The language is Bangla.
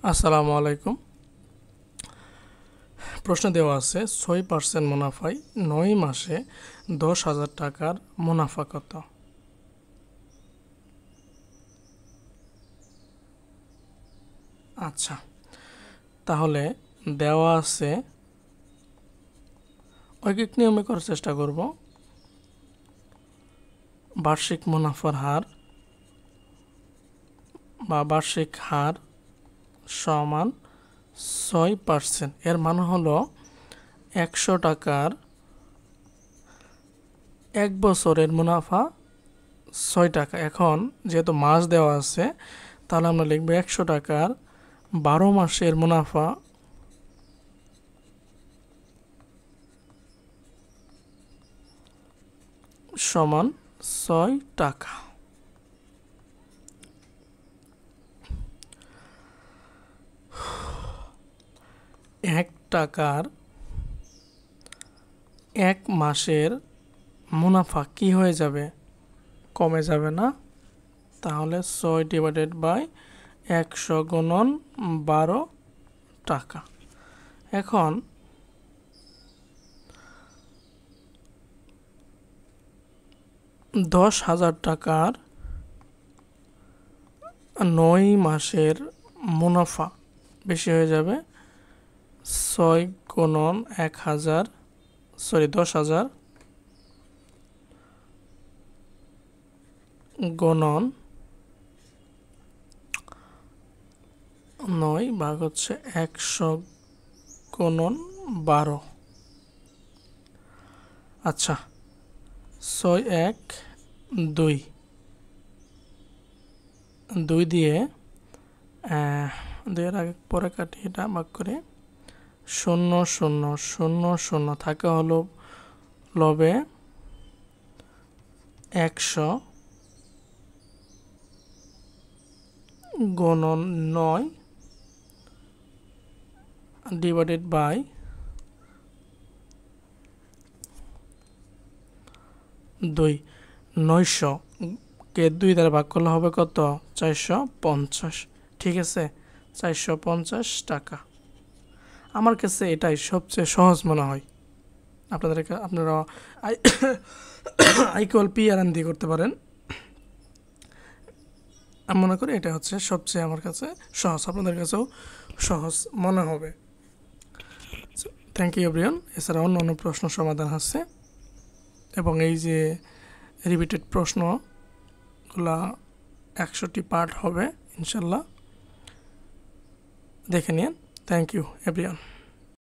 আসসালামু আলাইকুম। প্রশ্ন দেওয়া আছে 6% মুনাফায় 9 মাসে 10,000 টাকার মুনাফা কত? আচ্ছা, তাহলে দেওয়া আছে, ঐকিক নিয়মে করার চেষ্টা করব। বার্ষিক মুনাফার হার বা বার্ষিক হার সমান 6%। এর মানে হলো 100 টাকার 1 বছরের মুনাফা 6 টাকা। এখন যেহেতু মাস দেওয়া আছে, তাহলে আমরা লিখব 100 টাকার 12 মাসের মুনাফা সমান 6 টাকা। এক টাকার 1 মাসের মুনাফা কি হয়ে যাবে? কমে যাবে না? তাহলে 6/100 গুণন 12 টাকা। এখন 10,000 টাকার 9 মাসের মুনাফা বেশি হয়ে যাবে। 6 গুণন 10,000 গুণন 9 ভাগ হচ্ছে 100 গুণন 12। আচ্ছা, 6 1 2 2 দিয়ে 2 এর আগে পরে কাটি, এটা ভাগ করে 0 0 0 0 থাকে হলো লবে 100 গুণন 9 ডিভাইডেড বাই 2। 900 কে 2 দ্বারা ভাগ করলে হবে কত? 450। ঠিক আছে, 450 টাকা। আমার কাছে এটাই সবচেয়ে সহজ মনে হয়। আপনারা IPRN দিয়ে করতে পারেন। আমি মনে করি এটা হচ্ছে সবচেয়ে আমার কাছে সহজ, আপনাদের কাছেও সহজ মনে হবে। Thank you everyone. এছাড়া অন্য প্রশ্ন সমাধান আছে, এবং এই যে রিপিটেড প্রশ্নগুলা 100টি পার্ট হবে ইনশাল্লাহ, দেখে নিন। Thank you everyone.